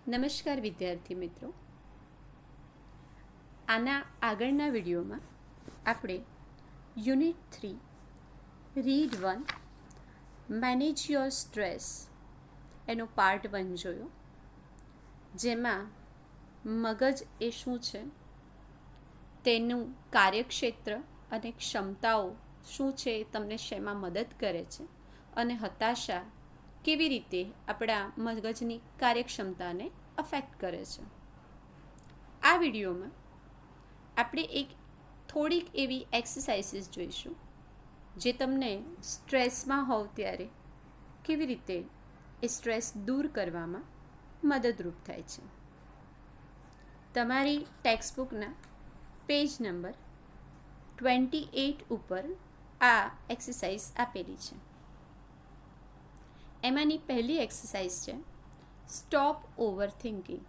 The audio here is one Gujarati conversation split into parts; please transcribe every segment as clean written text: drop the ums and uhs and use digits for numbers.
નમસ્કાર વિદ્યાર્થી મિત્રો. આના આગળના વિડીયોમાં આપણે unit 3 read 1 manage your stress એનો પાર્ટ 1 જોયો, જેમાં મગજ એ શું છે, તેનું કાર્યક્ષેત્ર અને ક્ષમતાઓ શું છે, તમને શેમાં મદદ કરે છે અને હતાશા કેવી રીતે આપણા મગજની કાર્યક્ષમતાને અફેક્ટ કરે છે. આ વિડીયોમાં આપણે થોડીક એવી એક્સરસાઇઝીસ જોઈશું જે તમને સ્ટ્રેસમાં હોવ ત્યારે કેવી રીતે એ સ્ટ્રેસ દૂર કરવામાં મદદરૂપ થાય છે. તમારી ટેક્સ્ટબુકના પેજ નંબર 28 ઉપર આ એક્સરસાઇઝ આપેલી છે. એમાંની પહેલી એક્સરસાઇઝ છે સ્ટોપ ઓવર થિંકિંગ.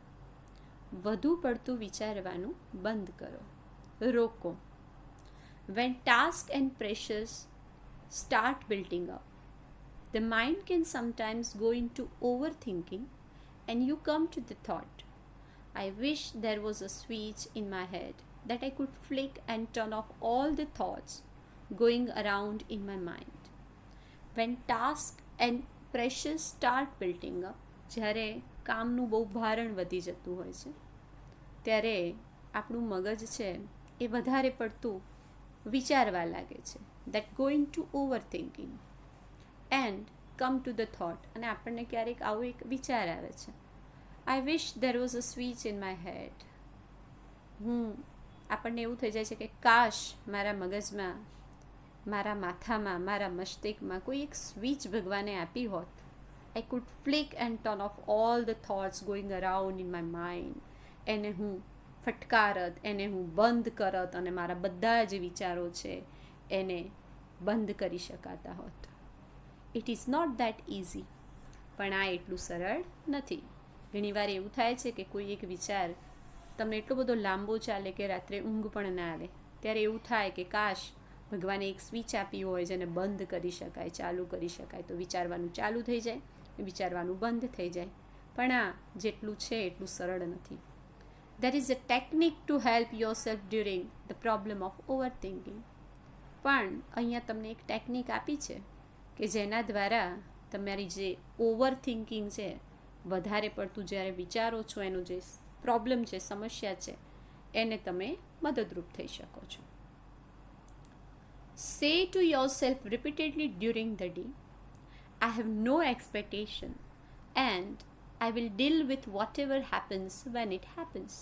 વધુ પડતું વિચારવાનું બંધ કરો, રોકો. When tasks and pressures start building up, the mind can sometimes go into overthinking and you come to the thought, I wish there was a switch in my head that I could flick and turn off all the thoughts going around in my mind. When tasks and pressures start building up, જ્યારે કામનું બહુ ભારણ વધી જતું હોય છે ત્યારે આપણું મગજ છે એ વધારે પડતું વિચારવા લાગે છે. That going to overthinking and come to the thought. અને આપણને ક્યારેક આવો એક વિચાર આવે છે, I wish there was a switch in my head. આપણને એવું થઈ જાય છે કે કાશ મારા મગજમાં, મારા માથામાં, મારા મસ્તિષ્કમાં કોઈ એક સ્વિચ ભગવાને આપી હોત. I could flick and turn off all the thoughts going around in my mind. એને હું ફટકારત, એને હું બંધ કરત અને મારા બધા જે વિચારો છે એને બંધ કરી શકાતા હોત. It is not that easy. પણ આ એટલું સરળ નથી. ઘણીવાર એવું થાય છે કે કોઈ એક વિચાર તમને એટલો બધો લાંબો ચાલે કે રાત્રે ઊંઘ પણ ના આવે. ત્યારે એવું થાય કે કાશ ભગવાને એક સ્વિચ આપી હોય જેને બંધ કરી શકાય, ચાલુ કરી શકાય, તો વિચારવાનું ચાલુ થઈ જાય, વિચારવાનું બંધ થઈ જાય. પણ આ જેટલું છે એટલું સરળ નથી. There is a technique to help yourself during the problem of overthinking. પણ અહીંયા તમને એક ટેકનિક આપી છે કે જેના દ્વારા તમારી જે ઓવર થિંકિંગ છે, વધારે પડતું જ્યારે વિચારો છો, એનો જે પ્રોબ્લેમ છે, સમસ્યા છે, એને તમે મદદરૂપ થઈ શકો છો. Say to yourself repeatedly during the day, I have no expectation and I will deal with whatever happens when it happens.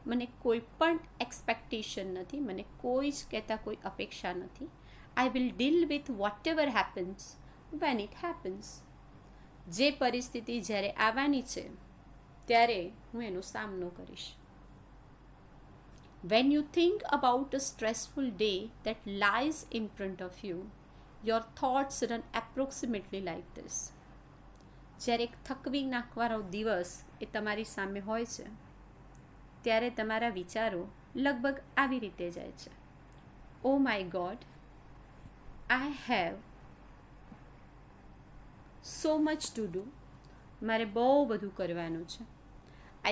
મને કોઈ પણ એક્સપેક્ટેશન નથી, મને કોઈ જ કહેતા કોઈ અપેક્ષા નથી. I will deal with whatever happens when it happens. જે પરિસ્થિતિ જ્યારે આવવાની છે ત્યારે હું એનો સામનો કરીશ. When you think about a stressful day that lies in front of you, your thoughts run approximately like this. જ્યારે એક થકવી નાખવાનો દિવસ એ તમારી સામે હોય છે ત્યારે તમારા વિચારો લગભગ આવી રીતે જાય છે. Oh my God, I have so much to do. મારે બહુ બધું કરવાનું છે.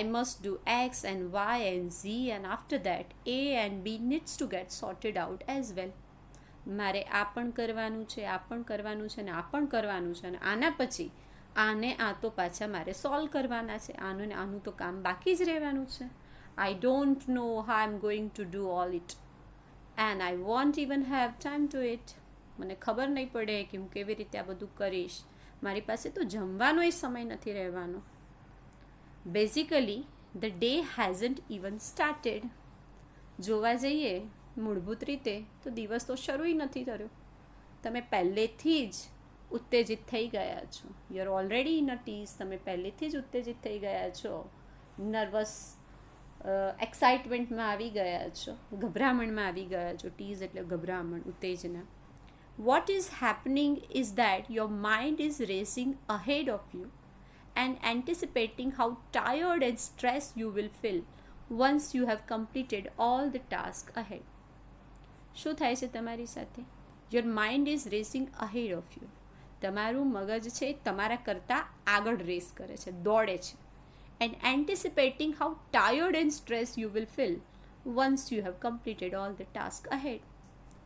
I must do X and Y and Z and after that A and B needs to get sorted out as well. મારે આ પણ કરવાનું છે, આ પણ કરવાનું છે ને આ પણ કરવાનું છે, અને આના પછી આને આ તો પાછા મારે સોલ્વ કરવાના છે, આનું ને આનું તો કામ બાકી જ રહેવાનું છે. I don't know how I'm going to do all it and I won't even have time to it. મને ખબર નહીં પડે કે હું કેવી રીતે આ બધું કરીશ. મારી પાસે તો જમવાનોય સમય નથી રહેવાનો. Basically the day hasn't even started. જોવા જઈએ મૂળભૂત રીતે તો દિવસ તો શરૂ નથી થયો. તમે પહેલેથી જ ઉત્તેજિત થઈ ગયા છો. You are already in a tease. તમે પહેલેથી જ ઉત્તેજિત થઈ ગયા છો, નર્વસ એક્સાઇટમેન્ટમાં આવી ગયા છો, ગભરામણમાં આવી ગયા છો. ટીઝ એટલે ગભરામણ, ઉત્તેજના. What is happening is that your mind is racing ahead of you and anticipating how tired and stressed you will feel once you have completed all the tasks ahead. શું થાય છે તમારી સાથે? Your mind is racing ahead of you. તમારું મગજ છે તમારા કરતાં આગળ રેસ કરે છે, દોડે છે. and anticipating how tired and stressed you will feel once you have completed all the tasks ahead.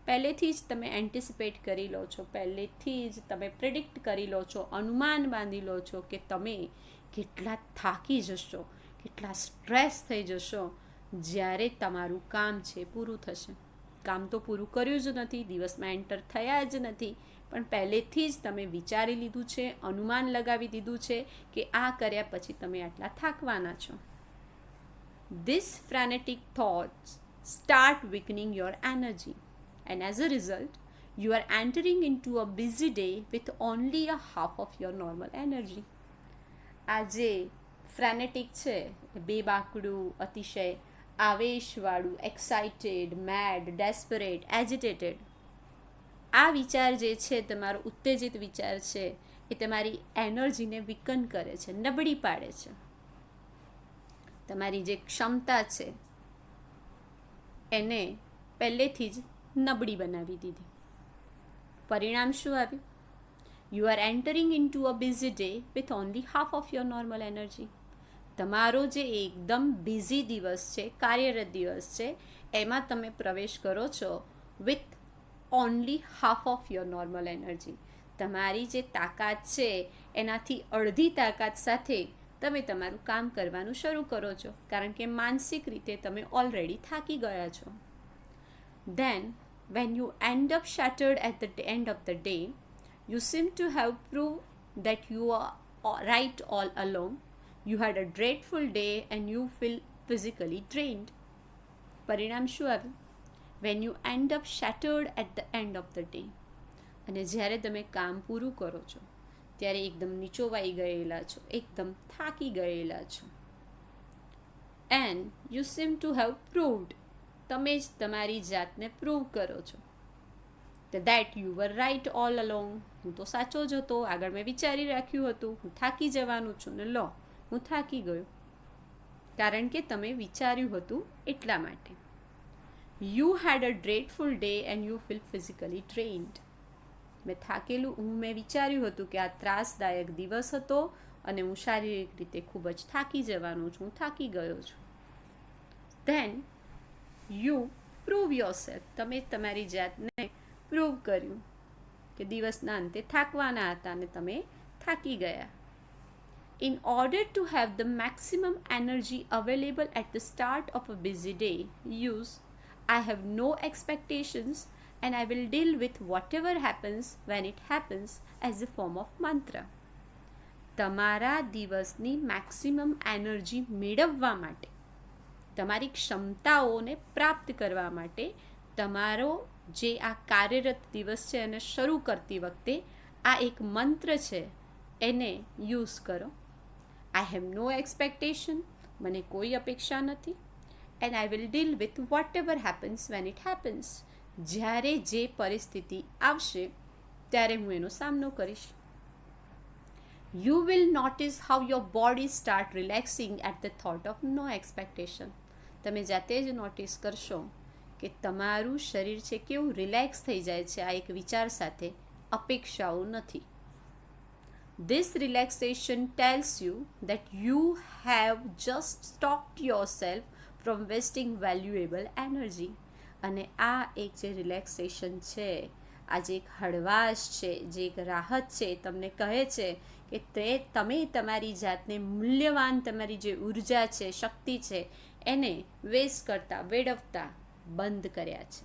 પહેલેથી જ તમે એન્ટિસિપેટ કરી લો છો, પહેલેથી જ તમે પ્રિડિક્ટ કરી લો છો, અનુમાન બાંધી લો છો કે તમે કેટલા થાકી જશો, કેટલા સ્ટ્રેસ થઈ જશો જ્યારે તમારું કામ છે પૂરું થશે. કામ તો પૂરું કર્યું જ નથી, દિવસમાં એન્ટર થયા જ નથી, પણ પહેલેથી જ તમે વિચારી લીધું છે, અનુમાન લગાવી દીધું છે કે આ કર્યા પછી તમે આટલા થાકવાના છો. These frenetic thoughts start weakening your energy, and as a result, you are entering into a busy day with only a half of your normal energy. આ જે ફ્રેનેટિક છે, બેબાકડું, અતિશય આવેશવાળું, એક્સાઇટેડ, મેડ, ડેસ્પરેટ, એજિટેટેડ, આ વિચાર જે છે, તમારો ઉત્તેજિત વિચાર છે, એ તમારી એનર્જીને વીકન કરે છે, નબળી પાડે છે. તમારી જે ક્ષમતા છે એને પહેલેથી જ નબળી બનાવી દીધી. પરિણામ શું આવ્યું? You are entering in to a busy day with only half of your normal energy. તમારો જે એકદમ બિઝી દિવસ છે, કાર્યરત દિવસ છે, એમાં તમે પ્રવેશ કરો છો with only half of your normal energy. તમારી જે તાકાત છે એનાથી અડધી તાકાત સાથે તમે તમારું કામ કરવાનું શરૂ કરો છો, કારણ કે માનસિક રીતે તમે ઓલરેડી થાકી ગયા છો. Then, when you end up shattered at the end of the day, you seem to have proved that you are right all along. You had a dreadful day and you feel physically drained. પરિણામ શું આવ્યું? When you end up shattered at the end of the day. અને જ્યારે તમે કામ પૂરું કરો છો ત્યારે એકદમ નીચોવાઈ ગયેલા છો, એકદમ થાકી ગયેલા છો. And you seem to have proved, તમે જ તમારી જાતને પ્રૂવ કરો છો that you were right all along. હું તો સાચો જ હતો, આગળ મેં વિચારી રાખ્યું હતું, હું થાકી જવાનું છું, ને લો હું થાકી ગયો. કારણ કે તમે વિચાર્યું હતું એટલા માટે. You had a dreadful day and you feel physically drained. મેં વિચાર્યું હતું કે આ ત્રાસદાયક દિવસ હતો અને હું શારીરિક રીતે ખૂબ જ થાકી જવાનું છું, હું થાકી ગયો છું. Then you prove your self, તમે તમારી જાતને પ્રૂવ કર્યું કે દિવસના અંતે થાકવાના હતા અને તમે થાકી ગયા. In order to have the maximum energy available at the start of a busy day, use I have no expectations and I will deal with whatever happens when it happens as a form of mantra. તમારા દિવસની મેક્સિમમ એનર્જી મેળવવા માટે, તમારી ક્ષમતાઓને પ્રાપ્ત કરવા માટે, તમારો જે આ કાર્યરત દિવસ છે એને શરૂ કરતી વખતે આ એક મંત્ર છે એને યુઝ કરો. આઈ હેવ નો એક્સપેક્ટેશન, મને કોઈ અપેક્ષા નથી. And I will deal with whatever happens when it happens, જ્યારે જે પરિસ્થિતિ આવશે ત્યારે હું એનો સામનો કરીશ. You will notice how your body start relaxing at the thought of no expectation. તમે જાતે જ નોટિસ કરશો કે તમારું શરીર છે કેવું રિલેક્સ થઈ જાય છે આ એક વિચાર સાથે, અપેક્ષાઓ નથી. This relaxation tells you that you have just stopped yourself from wasting valuable energy. અને આ એક જે રિલેક્સેશન છે, આ જે એક હળવાશ છે, જે એક રાહત છે, તમને કહે છે કે તમે તમારી જાતને મૂલ્યવાન તમારી જે ઉર્જા છે, શક્તિ છે, એને વેસ્ટ કરતા, વેડફતા બંધ કર્યા છે.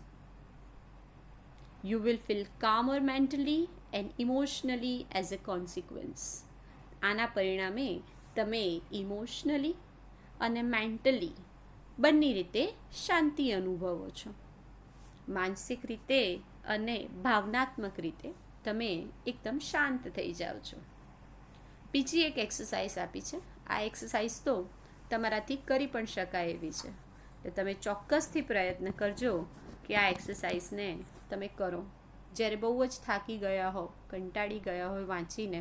You will feel calmer mentally and emotionally as a consequence. આના પરિણામે તમે ઇમોશનલી અને મેન્ટલી બંને રીતે શાંતિ અનુભવો છો. માનસિક રીતે અને ભાવનાત્મક રીતે તમે એકદમ શાંત થઈ જાઓ છો. બીજી એક એક્સરસાઇઝ આપી છે. આ એક્સરસાઇઝ તો તમારાથી કરી પણ શકાય એવી છે, તો તમે ચોક્કસથી પ્રયત્ન કરજો કે આ એક્સરસાઇઝને તમે કરો. જ્યારે બહુ જ થાકી ગયા હો, કંટાળી ગયા હોય વાંચીને,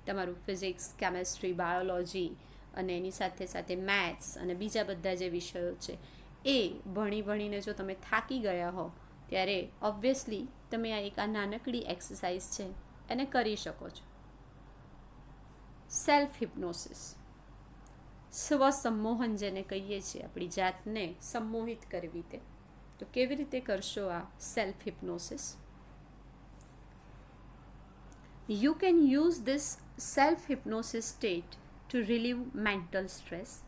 તમારું ફિઝિક્સ, કેમેસ્ટ્રી, બાયોલોજી અને એની સાથે સાથે મેથ્સ અને બીજા બધા જે વિષયો છે એ ભણીને જો તમે થાકી ગયા હો, ત્યારે ઓબ્વિયસલી તમે આ એક નાનકડી એક્સરસાઇઝ છે એને કરી શકો છો. સેલ્ફ હિપ્નોસિસ. સ્વસંમોહન જેને કહીએ છીએ, આપણી જાતને સંમોહિત કરવી તે. તો કેવી રીતે કરશો આ self હિપ્નોસિસ? You can use this self-hypnosis state to relieve mental stress.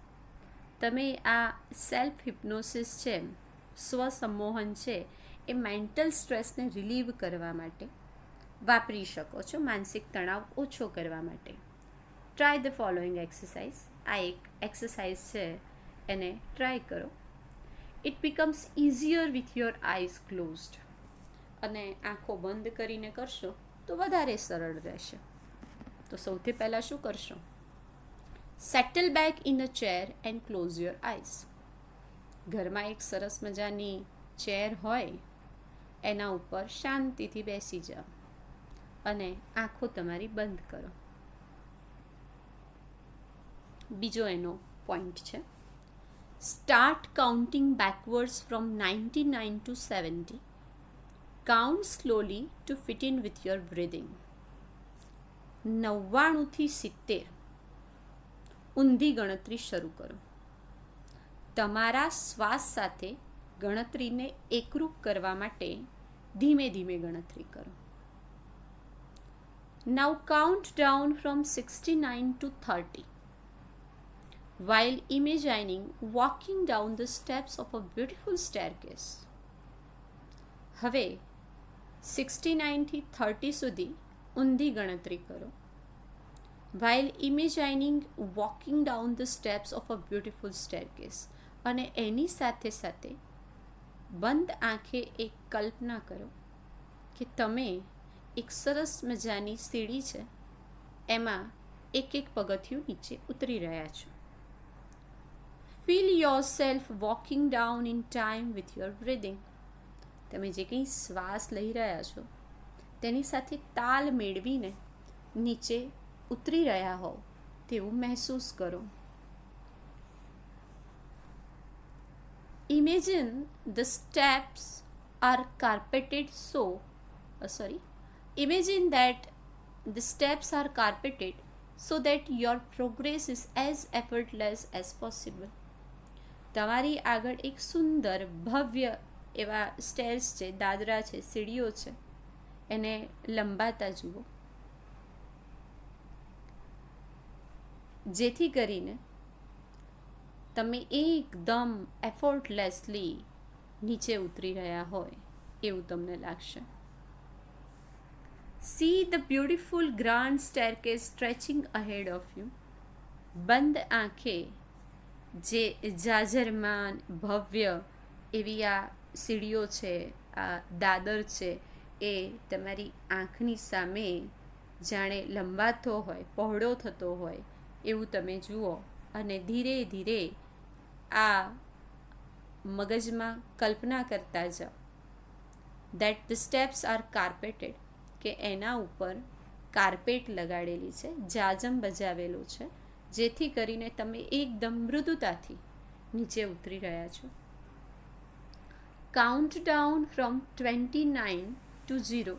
તમે આ સેલ્ફ હિપ્નોસિસ છે, સ્વસંમોહન છે, એ મેન્ટલ સ્ટ્રેસને રિલીવ કરવા માટે વાપરી શકો છો, માનસિક તણાવ ઓછો કરવા માટે. Try the following exercise. આ એક એક્સરસાઇઝ છે, એને ટ્રાય કરો. It becomes easier with your eyes closed. અને આંખો બંધ કરીને કરશો તો વધારે સરળ રહેશે. તો સૌથી પહેલાં શું કરશો? Settle back in a chair and close your eyes. ઘરમાં એક સરસ મજાની ચેર હોય, એના ઉપર શાંતિથી બેસી જાઓ અને આંખો તમારી બંધ કરો. બીજો એનો પોઈન્ટ છે, start counting backwards from 99 to 70. Count slowly to fit in with your breathing. 99 થી 70 ઊંધી ગણતરી શરૂ કરો. તમારા શ્વાસ સાથે ગણતરીને એકરૂપ કરવા માટે ધીમે ધીમે ગણતરી કરો. Now count down from 69 to 30 while imagining walking down the steps of a beautiful staircase. હવે 69 થી 30 સુધી ઊંધી ગણતરી કરો. while imagining walking down the steps of a beautiful staircase. અને એની સાથે સાથે બંધ આંખે એક કલ્પના કરો કે તમે એક સરસ મજાની સીડી છે, એમાં એક એક પગથિયું નીચે ઉતરી રહ્યા છો. Feel your self walking down in time with your breathing. તમે જે કંઈ શ્વાસ લઈ રહ્યા છો તેની સાથે તાલ મેળવીને નીચે ઉતરી રહ્યા હોવ તેવું મહેસૂસ કરો. Imagine the steps are carpeted Imagine that the steps are carpeted so that your progress is as effortless as possible. તમારી આગળ એક સુંદર ભવ્ય એવા સ્ટેર્સ છે, દાદરા છે, સીડીઓ છે, એને લંબાતા જુઓ, જેથી કરીને તમે એકદમ એફર્ટલેસલી નીચે ઉતરી રહ્યા હોય એવું તમને લાગશે. See the beautiful grand staircase stretching ahead of you. બંધ આંખે જે જાજરમાન ભવ્ય એવી આ સીડીઓ છે, આ દાદર છે, એ તમારી આંખની સામે જાણે લંબાતો હોય, પહોળો થતો હોય એવું તમે જુઓ. અને ધીરે ધીરે આ મગજમાં કલ્પના કરતા જાઓ દેટ ધ સ્ટેપ્સ આર કાર્પેટેડ, કે એના ઉપર કાર્પેટ લગાડેલી છે, જાજમ બજાવેલું છે, જેથી કરીને તમે એકદમ મૃદુતાથી નીચે ઉતરી રહ્યા છો. Count down from 29 to 0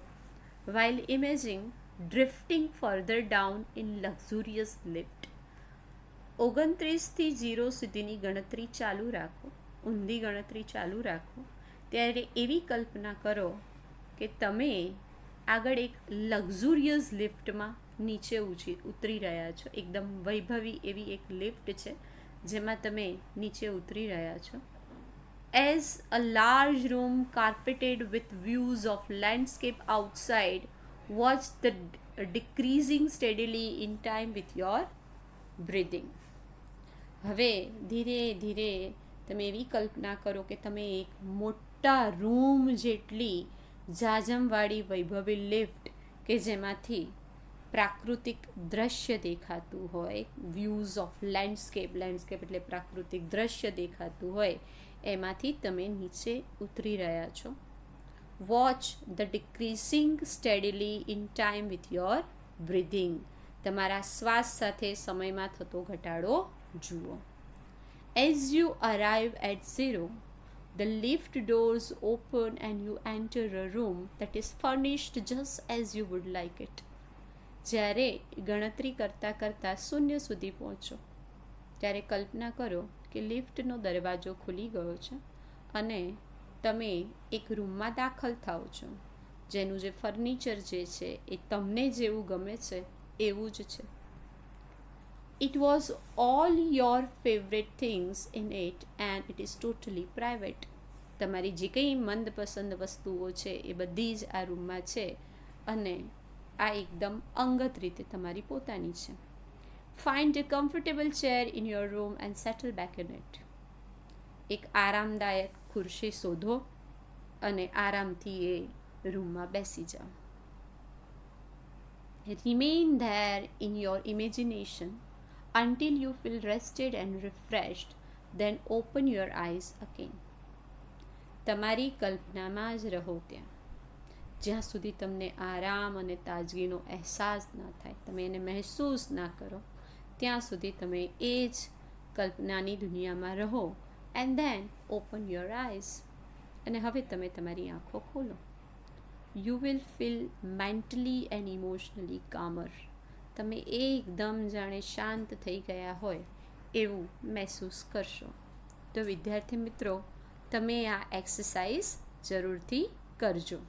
while imagining drifting further down in luxurious lift. 29 થી 0 સુધીની ગણતરી ચાલુ રાખો, ઊંધી ગણતરી ચાલુ રાખો. ત્યારે એવી કલ્પના કરો કે તમે આગળ એક લક્ઝુરિયસ લિફ્ટમાં નીચે ઉતરી રહ્યા છો. એકદમ વૈભવી એવી એક લિફ્ટ છે જેમાં તમે નીચે ઉતરી રહ્યા છો. As a large room carpeted with views of landscape outside watch the decreasing steadily in time with your breathing. હવે ધીરે ધીરે તમે એવી કલ્પના કરો કે તમે એક મોટા રૂમ જેટલી જાજમવાળી વૈભવી લિફ્ટ કે જેમાંથી પ્રાકૃતિક દ્રશ્ય દેખાતું હોય, વ્યૂઝ ઓફ લેન્ડસ્કેપ એટલે પ્રાકૃતિક દ્રશ્ય દેખાતું હોય, એમાંથી તમે નીચે ઉતરી રહ્યા છો. Watch the decreasing steadily in time with your breathing. તમારા શ્વાસ સાથે સમયમાં થતો ઘટાડો જુઓ. As you arrive at 0, the lift doors open and you enter a room that is furnished just as you would like it. જ્યારે ગણતરી કરતાં કરતાં 0 સુધી પહોંચો ત્યારે કલ્પના કરો કે લિફ્ટનો દરવાજો ખુલી ગયો છે અને તમે એક રૂમમાં દાખલ થાઓ છો, જેનું જે ફર્નિચર જે છે એ તમને જેવું ગમે છે એવું જ છે. It was all your favorite things in it and it is totally private. તમારી જે કંઈ મનપસંદ વસ્તુઓ છે એ બધી જ આ રૂમમાં છે અને આ એકદમ અંગત રીતે તમારી પોતાની છે. Find a comfortable chair in your room and settle back in it. એક આરામદાયક ખુરશી શોધો અને આરામથી એ રૂમમાં બેસી જાઓ. Remain there in your imagination until you feel rested and refreshed, then open your eyes again. તમારી કલ્પનામાં જ રહો ત્યાં, જ્યાં સુધી તમને આરામ અને તાજગીનો અહેસાસ ના થાય, તમે એને મહેસૂસ ના કરો, ત્યાં સુધી તમે એ જ કલ્પનાની દુનિયામાં રહો. And then open your eyes, અને હવે તમે તમારી આંખો ખોલો. You will feel mentally and emotionally calmer. તમે એકદમ જાણે શાંત થઈ ગયા હોય એવું મહેસૂસ કરશો. તો વિદ્યાર્થી મિત્રો, તમે આ એક્સરસાઇઝ જરૂરથી કરજો.